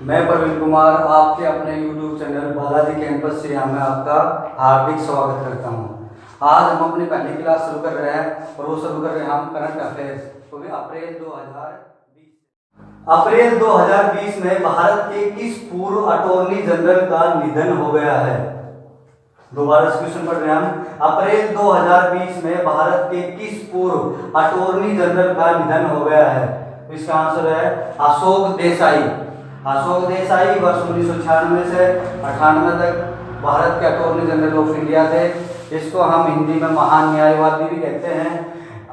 मैं प्रवीण कुमार आपके अपने YouTube चैनल बालाजी कैंपस से यहाँ मैं आपका हार्दिक स्वागत करता हूँ। आज हम अपनी पहली क्लास शुरू कर रहे हैं और वो शुरू कर रहे हैं हम करंट अफेयर्स। तो अप्रैल 2020 में भारत के किस पूर्व अटॉर्नी जनरल का निधन हो गया है? दोबारा क्वेश्चन पढ़ रहे हैं हम। अप्रैल 2020 में भारत के किस पूर्व अटॉर्नी जनरल का निधन हो गया है? इसका आंसर है अशोक देसाई। अशोक देसाई वर्ष 1996 से 98 तक भारत के अटॉर्नी जनरल ऑफ इंडिया थे। इसको हम हिंदी में महान न्यायवादी भी कहते हैं।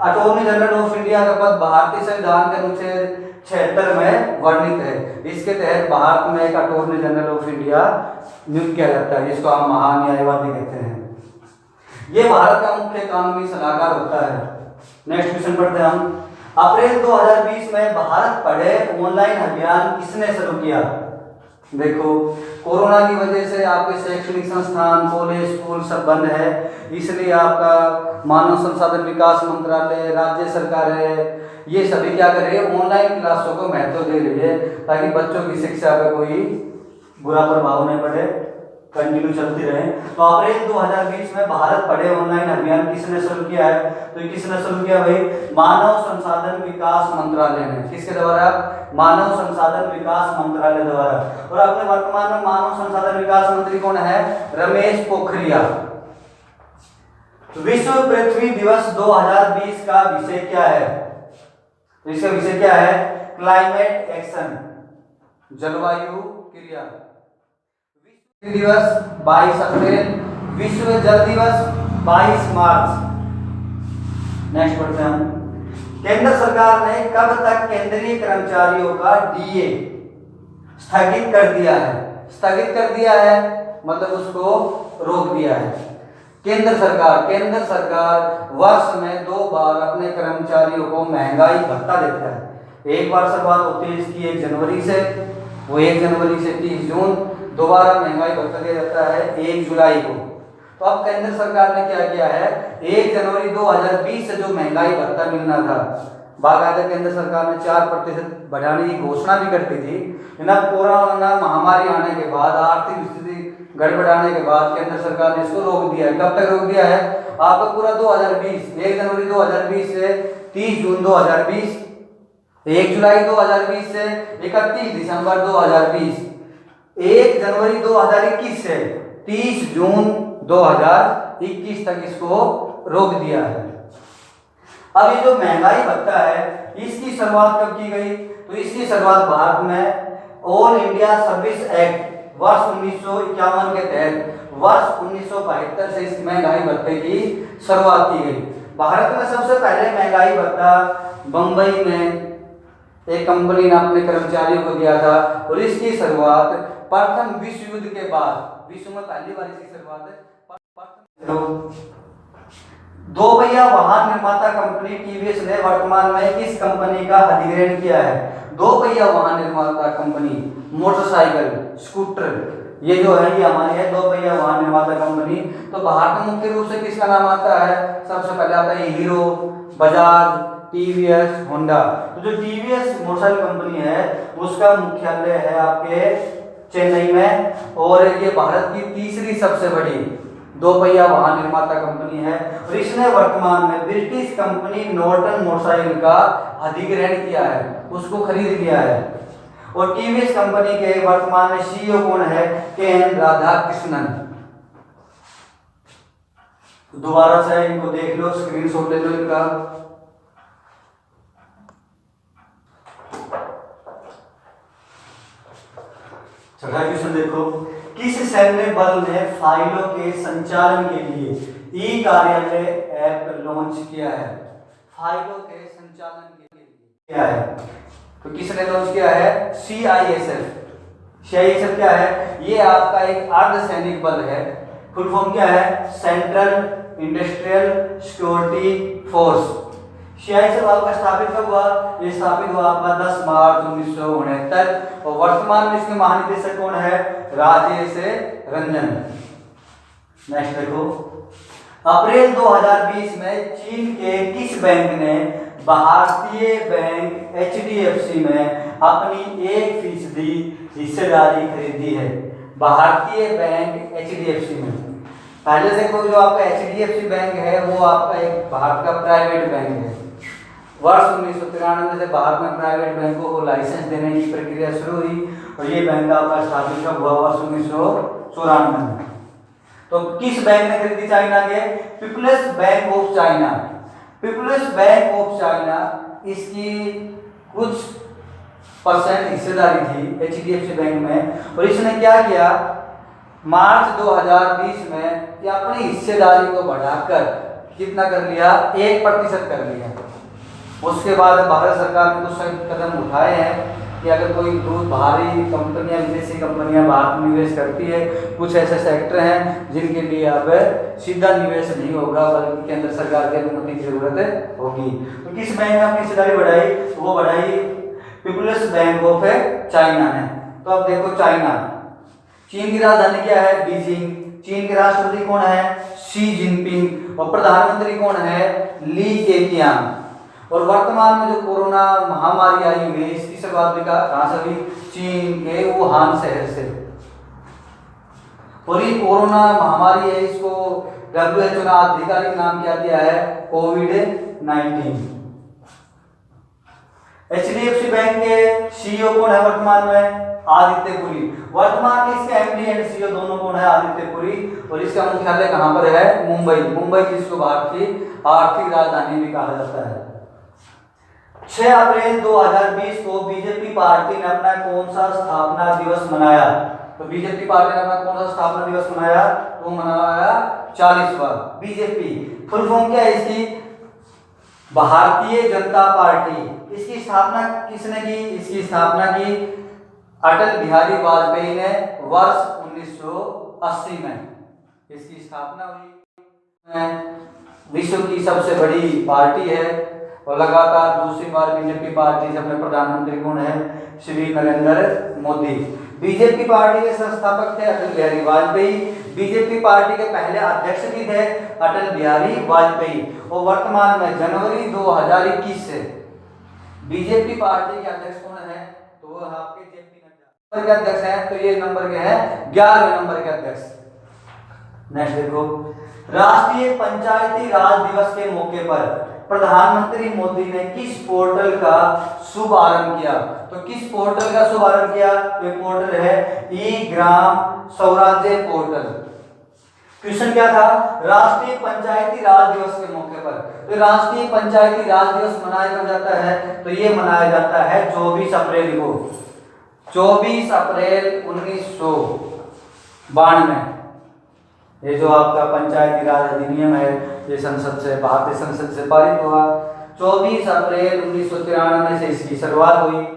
अटॉर्नी जनरल ऑफ इंडिया का पद भारतीय संविधान के अनुच्छेद 76 में वर्णित है। इसके तहत भारत में एक अटॉर्नी जनरल ऑफ इंडिया नियुक्त किया जाता है, जिसको हम महान न्यायवादी कहते हैं। ये भारत का मुख्य कानूनी सलाहकार होता है। नेक्स्ट क्वेश्चन पढ़ते हैं हम। अप्रैल 2020 में भारत पढ़े ऑनलाइन अभियान किसने शुरू किया? देखो, कोरोना की वजह से आपके शैक्षणिक संस्थान, कॉलेज, स्कूल सब बंद है, इसलिए आपका मानव संसाधन विकास मंत्रालय, राज्य सरकार है, ये सभी क्या कर रही है? ऑनलाइन क्लासों को महत्व दे रही है ताकि बच्चों की शिक्षा पर कोई बुरा प्रभाव नहीं पड़े, कंटिन्यू चलती रहे। तो अप्रैल 2020 में भारत पढ़े ऑनलाइन अभियान किसने शुरू किया है? तो किसने शुरू किया भाई? मानव संसाधन विकास मंत्रालय ने। किसके द्वारा? मानव संसाधन विकास मंत्रालय द्वारा। और अपने वर्तमान में मानव संसाधन विकास मंत्री कौन है? रमेश पोखरियाल। विश्व पृथ्वी दिवस 2020 का विषय क्या है? इसका विषय क्या है? क्लाइमेट एक्शन, जलवायु क्रिया। दिवस 22 अप्रैल, विश्व जल दिवस 22 मार्च। नेक्स्ट पढ़ते हैं हम। केंद्र सरकार ने कब तक केंद्रीय कर्मचारियों का डीए स्थगित कर दिया है? स्थगित कर दिया है मतलब उसको रोक दिया है। केंद्र सरकार वर्ष में 2 बार अपने कर्मचारियों को महंगाई भत्ता देता है। एक बार शुरुआत होती है इसकी 1 जनवरी से, वो 1 जनवरी से 30 जून। दोबारा महंगाई भत्ता दिया जाता है 1 जुलाई को। तो अब केंद्र सरकार ने क्या किया है? 1 जनवरी 2020 से जो महंगाई भत्ता मिलना था, बाकायदा केंद्र सरकार ने 4% बढ़ाने की घोषणा भी करती थी, लेकिन अब कोरोना महामारी आने के बाद, आर्थिक स्थिति गड़बड़ाने के बाद केंद्र सरकार ने इसको रोक दिया है। कब तक रोक दिया है? आपका पूरा 2020, 1 जनवरी 2020 से 30 जून 2020, 1 जुलाई 2020 से 31 दिसंबर 2020, 1 जनवरी 2021 से 30 जून 2021 तक इसको रोक दिया है। अब ये जो महंगाई भत्ता है, इसकी शुरुआत कब की गई? तो इसकी शुरुआत भारत में ऑल इंडिया सर्विस एक्ट वर्ष 1951 के तहत वर्ष 1972 से इस महंगाई भत्ते की शुरुआत की गई। भारत में सबसे पहले महंगाई भत्ता बंबई में एक कंपनी ने अपने कर्मचारियों को दिया था और इसकी शुरुआत प्रथम विश्व युद्ध के बाद, विश्व में पहली बार इसकी शुरुआत है। 2 पहिया वाहन निर्माता कंपनी टीवीएस ने वर्तमान में किस कंपनी का अधिग्रहण किया है? 2 पहिया वाहन निर्माता कंपनी, मोटरसाइकिल, स्कूटर, ये जो है ये हमारी है 2 पहिया वाहन निर्माता कंपनी। तो भारत में मुख्य रूप से किसका नाम आता है? सबसे पहले आता है हीरो, बजाज, टीवीएस, होंडा। तो जो टीवीएस मोटरसाइकिल कंपनी है उसका मुख्यालय है आपके चेन्नई में, और ये भारत की तीसरी सबसे बड़ी 2 पहिया वाहन निर्माता कंपनी है। और इसने वर्तमान में ब्रिटिश कंपनी नॉर्टन मोटरसाइकिल का अधिग्रहण किया है, उसको खरीद लिया है। और टीवीएस कंपनी के वर्तमान में सीईओ कौन है? के.एन. राधाकृष्णन। दोबारा से इनको देख लो, स्क्रीनशॉट ले लो इनका। छठा क्वेश्चन देखो। किस सैन्य बल ने फाइलों के संचालन के लिए ई कार्यालय ऐप लॉन्च किया है? फाइलों के संचालन के लिए क्या है? तो किसने लॉन्च किया है? CISF। CISF क्या है? ये आपका एक अर्धसैनिक बल है। फुल फॉर्म क्या है? Central industrial security force. CISF आपका स्थापित कब हुआ? ये स्थापित हुआ आपका 10 मार्च 1969 और वर्तमान में इसके महानिदेशक कौन है? राजेश रंजन। नेक्स्ट देखो। अप्रैल 2020 में चीन के किस बैंक ने भारतीय बैंक HDFC में अपनी 1% हिस्सेदारी खरीदी है। भारतीय बैंक HDFC में, पहले देखो जो आपका HDFC बैंक है वो आपका एक भारत का प्राइवेट बैंक है। वर्ष 1993 से भारत में प्राइवेट बैंकों को लाइसेंस देने की प्रक्रिया शुरू हुई और ये बैंक आपका स्थापित कब हुआ? वर्ष 1994 में। तो किस बैंक ने खरीदी चाइना के? People's Bank of China. People's Bank of China इसकी कुछ परसेंट हिस्सेदारी थी HDFC बैंक में और इसने क्या किया? मार्च 2020 में ये अपनी हिस्सेदारी को बढ़ाकर कितना कर लिया? 1% कर लिया। उसके बाद भारत सरकार ने कुछ कदम उठाए हैं कि अगर कोई बाहरी कंपनियां, विदेशी कंपनियां भारत में निवेश करती है, कुछ ऐसे सेक्टर हैं जिनके लिए अब सीधा निवेश नहीं होगा बल्कि केंद्र सरकार की अनुमति की जरूरत होगी। तो किस बैंक ने अपनी हिस्सेदारी बढ़ाई? तो वो बढ़ाई पीपल्स बैंक ऑफ चाइना ने। तो अब देखो चाइना, चीन की राजधानी क्या है? बीजिंग। चीन के राष्ट्रपति कौन है? Xi Jinping. और प्रधानमंत्री कौन है? Li Keqiang. और वर्तमान में जो कोरोना महामारी आई हुई है इसकी शुरुआत भी कहां से हुई? चीन के वुहान शहर से। और ये कोरोना महामारी है, इसको WHO ने आधिकारिक नाम क्या दिया है? कोविड-19। HDFC बैंक के CEO कौन है वर्तमान में? आदित्य पुरी। वर्तमान में इसके MD एंड CEO दोनों कौन है? आदित्य पुरी। और इसका मुख्यालय कहां पर है? मुंबई। मुंबई जिसको भारत की आर्थिक राजधानी भी कहा जाता है। 6 अप्रैल 2020 को बीजेपी पार्टी ने अपना कौन सा स्थापना दिवस मनाया? तो बीजेपी पार्टी ने अपना कौन सा स्थापना दिवस मनाया? वो मनाया 40वां। बीजेपी फुल फॉर्म क्या है इसकी? भारतीय जनता पार्टी। इसकी स्थापना किसने की? इसकी स्थापना की अटल बिहारी वाजपेयी ने वर्ष 1980 में इसकी स्थापना हुई। विश्व की सबसे बड़ी पार्टी है और लगातार दूसरी बार बीजेपी पार्टी से अपने प्रधानमंत्री कौन है? श्री नरेंद्र मोदी। बीजेपी पार्टी के संस्थापक थे अटल बिहारी वाजपेयी। बीजेपी पार्टी के पहले अध्यक्ष भी थे अटल बिहारी वाजपेयी और वर्तमान में जनवरी 2021 से बीजेपी पार्टी के अध्यक्ष कौन है? तो वो आपके जेपी नड्डा के अध्यक्ष हैं। तो ये नंबर के हैं 11वें नंबर के अध्यक्ष। नेक्स्ट देखो, राष्ट्रीय पंचायती राज दिवस के मौके पर प्रधानमंत्री मोदी ने किस पोर्टल का शुभारंभ किया? तो किस पोर्टल का शुभारंभ किया? ये पोर्टल है ई-ग्राम स्वराज्य पोर्टल। क्वेश्चन क्या था? राष्ट्रीय पंचायती राज दिवस के मौके पर। तो राष्ट्रीय पंचायती राज दिवस मनाया कब जाता है? तो ये मनाया जाता है 24 अप्रैल को। 24 अप्रैल 1992 ये जो आपका पंचायती राज अधिनियम है ये संसद से, भारतीय संसद से पारित हुआ। 24 अप्रैल 1993 से इसकी शुरुआत हुई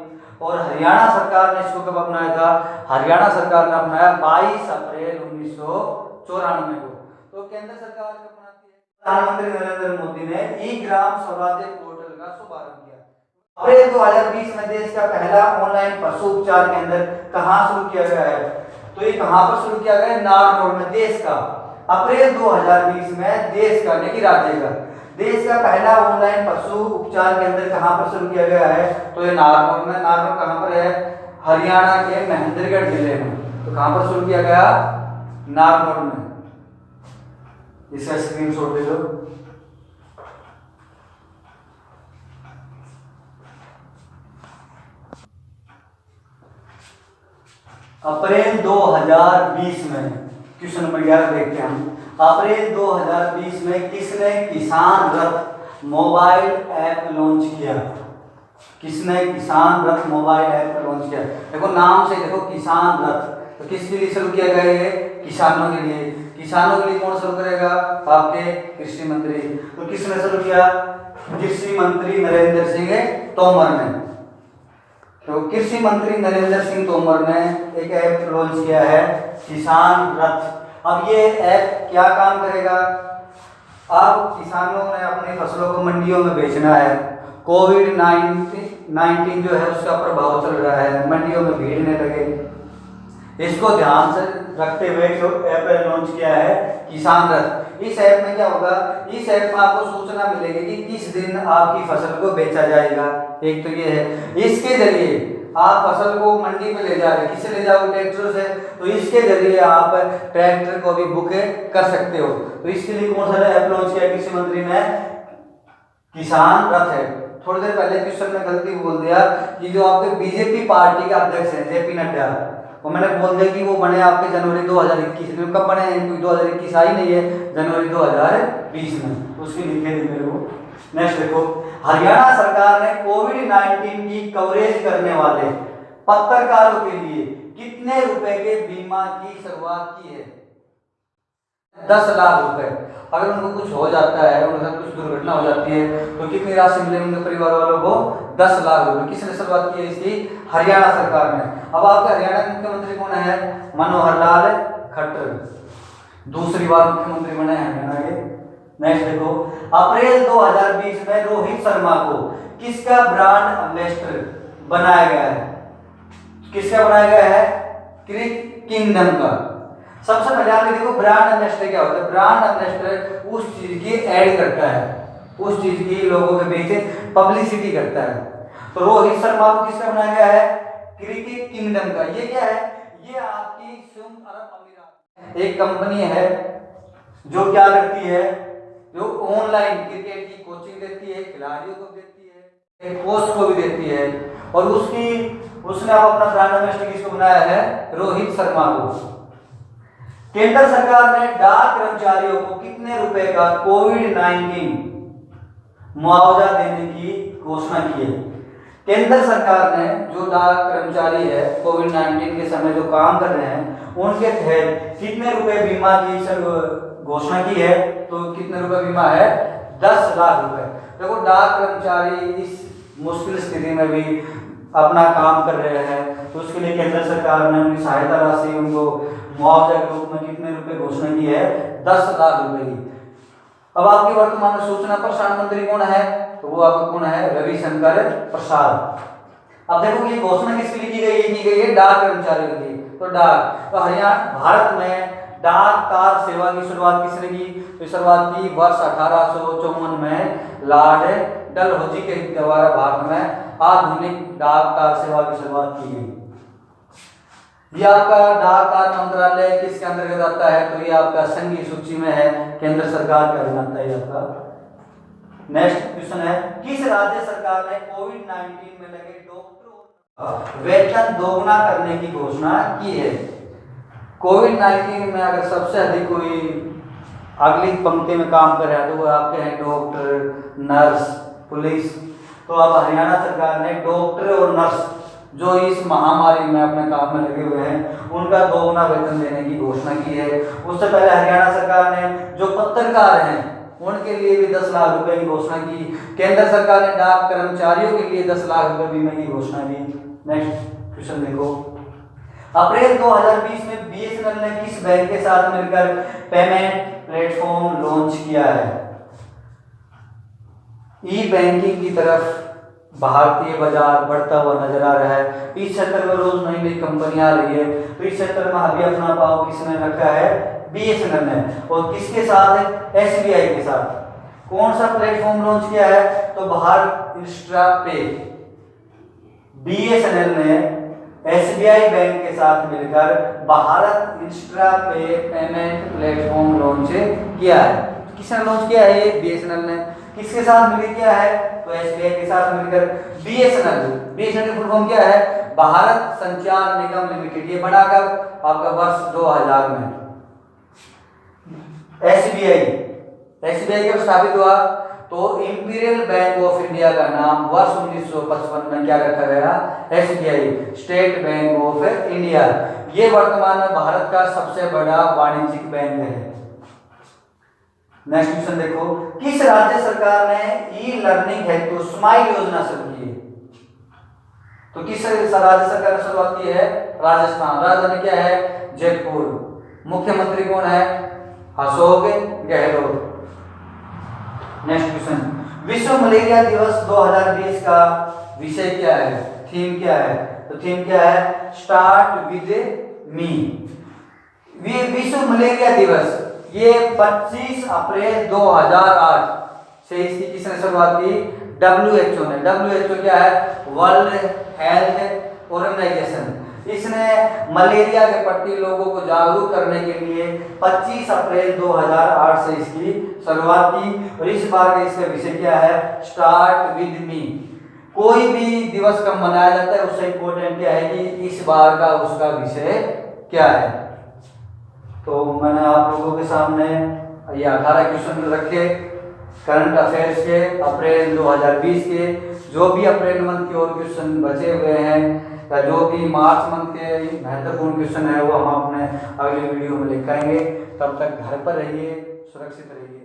और हरियाणा सरकार ने इसको कब अपनाया था? हरियाणा सरकार ने अपनाया 22 अप्रैल 1994 को। तो केंद्र सरकार कब अपनाती है? प्रधानमंत्री नरेंद्र मोदी ने ई-ग्राम स्वराज्य पोर्टल का शुभारंभ किया। अप्रैल 2020 में देश का पहला ऑनलाइन पशु उपचार केंद्र कहाँ शुरू किया गया है? तो ये कहां पर शुरू किया गया? नारनौल में। देश का अप्रैल 2020 में देश का, नहीं राज्य का, देश का पहला ऑनलाइन पशु उपचार केंद्र कहां पर शुरू किया गया है? तो ये नारनौल में। नारनौल कहां पर है? हरियाणा के महेंद्रगढ़ जिले में। तो कहां पर शुरू किया गया? नारनौल में। इसका स्क्रीनशॉट ले लो। अप्रैल 2020 में क्वेश्चन नंबर 11 देखते हैं हम। अप्रैल 2020 में किसने किसान रथ मोबाइल ऐप लॉन्च किया? किसने किसान रथ मोबाइल ऐप लॉन्च किया? देखो नाम से देखो, किसान रथ। तो किसके लिए शुरू किया गया? ये किसानों के लिए। किसानों के लिए कौन शुरू करेगा? आपके कृषि मंत्री। तो किसने शुरू किया? कृषि मंत्री नरेंद्र सिंह तोमर ने। तो कृषि मंत्री नरेंद्र सिंह तोमर ने एक ऐप लॉन्च किया है, किसान रथ। अब ये ऐप क्या काम करेगा? अब किसानों ने अपनी फसलों को मंडियों में बेचना है। कोविड-19 जो है उसका प्रभाव चल रहा है, मंडियों में भीड़ नहीं लगे, इसको ध्यान से रखते हुए जो ऐप लॉन्च किया है किसान रथ। इस ऐप में क्या होगा, इस ऐप में आपको सूचना मिलेगी कि किस दिन आपकी फसल को बेचा जाएगा। एक तो ये है, इसके जरिए आप फसल को मंडी में ले जा रहे हैं, किससे ले जाओगे, ट्रैक्टर से, तो इसके जरिए आप ट्रैक्टर को भी बुक कर सकते हो। तो इसके लिए कौन सा ऐप लॉन्च किया कृषि मंत्री ने, किसान रथ है। थोड़ी देर पहले क्वेश्चन में गलती बोल दिया कि जो आपके बीजेपी पार्टी के अध्यक्ष हैं जेपी नड्डा, वो मैंने बोल दिया कि वो बने आपके जनवरी 2021 में। कब बने हैं, कोई 2021 आई नहीं है, जनवरी 2020 में, उसकी लिखे दी मेरे को। नेक्स्ट देखो, हरियाणा सरकार ने कोविड-19 की कवरेज करने वाले पत्रकारों के लिए कितने रुपए के बीमा की शुरुआत की है? 10 लाख रुपए। अगर उनको कुछ हो जाता है, उनके साथ कुछ दुर्घटना हो जाती है, तो कितनी राशि मिलेगी उनके परिवार वालों को? 10 लाख रुपए। किसने शुरुआत की है इसकी? हरियाणा सरकार ने। अब आपके हरियाणा के मुख्यमंत्री कौन है? मनोहर लाल खट्टर, दूसरी बार मुख्यमंत्री बने हैं हरियाणा के। नेक्स्ट देखो, अप्रैल 2020 में रोहित शर्मा को किसका ब्रांड एम्बेसडर बनाया गया है? किसका बनाया गया है? क्रिक किंगडम का। सबसे पहले आप देखो ब्रांड एम्बेसडर क्या होता है। ब्रांड एम्बेसडर उस चीज की ऐड करता है, उस चीज की लोगों के बीच पब्लिसिटी करता है। तो रोहित शर्मा को किसका बनाया गया है? क्रिकेट किंगडम का। ये क्या है? ये आपकी संयुक्त अरब अमीरात एक कंपनी है जो क्या करती है, जो ऑनलाइन क्रिकेट की कोचिंग देती है, खिलाड़ियों को देती है, कोच को भी देती है। और उसने अब अपना ब्रांड एम्बेसडर किसको बनाया है? रोहित शर्मा को। केंद्र सरकार ने डाक कर्मचारियों को कितने रुपए का कोविड-19 मुआवजा देने की घोषणा की है? केंद्र सरकार ने जो डाक कर्मचारी है कोविड-19 के समय जो काम कर रहे हैं, उनके तहत कितने रुपए बीमा की घोषणा की है? तो कितने रुपए बीमा है? 10 लाख रुपए। देखो डाक कर्मचारी इस मुश्किल स्थिति में भी अपना काम कर रहे हैं, तो उसके लिए केंद्र सरकार ने उनकी सहायता राशि, उनको मुआवजा के रूप में कितने रुपए घोषणा की है? 10 लाख रुपए की। अब आपके वर्तमान में सूचना प्रसारण मंत्री कौन है? तो वो आपका कौन है? रविशंकर प्रसाद। अब देखो ये घोषणा किसके लिए की गई है? डाक कर्मचारियों के लिए। तो डाक, तो हरियाणा भारत में डाक कार सेवा की शुरुआत किसने की? तो शुरुआत की वर्ष 1854 में लॉर्ड डलहौजी के द्वारा भारत में आधुनिक डाक कार सेवा की शुरुआत की गई। ये आपका डाक कार मंत्रालय किसके अंतर्गत आता है? तो ये आपका संघीय सूची में है, केंद्र सरकार का अधीन आता है आपका। नेक्स्ट क्वेश्चन है, किस राज्य सरकार ने कोविड-19 में लगे डॉक्टरों वेतन दोगुना करने की घोषणा की है? कोविड-19 में अगर सबसे अधिक कोई अगली पंक्ति में काम कर रहा है तो वो आपके हैं डॉक्टर, नर्स, पुलिस। तो अब हरियाणा सरकार ने डॉक्टर और नर्स जो इस महामारी में अपने काम में लगे हुए हैं, उनका दोगुना वेतन देने की घोषणा की है। उससे पहले हरियाणा सरकार ने जो पत्रकार हैं उनके लिए भी 10 लाख रुपए की घोषणा की। केंद्र सरकार ने डाक कर्मचारियों के लिए 10 लाख रुपए बीमा की घोषणा की। नेक्स्ट क्वेश्चन देखो, अप्रैल 2020 में बीएसएनएल ने किस बैंक के साथ मिलकर पेमेंट प्लेटफॉर्म लॉन्च किया है? ई बैंकिंग की तरफ भारतीय बाजार बढ़ता हुआ नजर आ रहा है। इस क्षेत्र में रोज नई नई कंपनियां आ रही है, तो इस क्षेत्र में अभी अपना पाव किसने रखा है? बीएसएनएल ने। और किसके साथ है? एसबीआई के साथ। कौन सा प्लेटफॉर्म लॉन्च किया है? तो भारत इंस्टा पे। बीएसएनएल ने एसबीआई बैंक के साथ मिलकर भारत इंस्टा पे पेमेंट प्लेटफॉर्म लॉन्च किया है। किसने लॉन्च किया है? ये बीएसएनएल ने। किसके साथ मिलकर किया है? तो एसबीआई के साथ मिलकर। बीएसएनएल की फुल फॉर्म क्या है? भारत संचार निगम लिमिटेड। ये बना कब? आपका वर्ष 2000 में। एसबीआई कब स्थापित हुआ? तो इंपीरियल बैंक ऑफ इंडिया का नाम वर्ष 1955 में क्या रखा गया? SBI, state bank of India. ये वर्तमान में भारत का सबसे बड़ा वाणिज्यिक बैंक है। नेक्स्ट क्वेश्चन देखो, किस राज्य सरकार ने ई लर्निंग हेतु स्माइल योजना शुरू की है? तो किस राज्य सरकार ने शुरुआत की है? राजस्थान। राजधानी क्या है? जयपुर। मुख्यमंत्री कौन है? अशोक गहलोत। नेक्स्ट क्वेश्चन, विश्व मलेरिया दिवस 2020 का विषय क्या है? थीम क्या है? तो थीम क्या है? Start with me. विश्व मलेरिया दिवस ये 25 अप्रैल 2008 से इसकी किसने शुरुआत की? WHO ने। WHO क्या है? World health organisation. इसने मलेरिया के प्रति लोगों को जागरूक करने के लिए 25 अप्रैल 2008 से इसकी शुरुआत की। और इस बार का इसका विषय क्या है? Start with me. कोई भी दिवस कब मनाया जाता है उससे इंपॉर्टेंट क्या है कि इस बार का उसका विषय क्या है। तो मैंने आप लोगों के सामने ये 18 क्वेश्चन रखे करंट अफेयर्स के अप्रैल 2020 के। जो भी अप्रैल मंथ के और क्वेश्चन बचे हुए हैं या जो भी मार्च मंथ के महत्वपूर्ण क्वेश्चन है वो हम अपने अगली वीडियो में लेकर आएंगे। तब तक घर पर रहिए, सुरक्षित रहिए।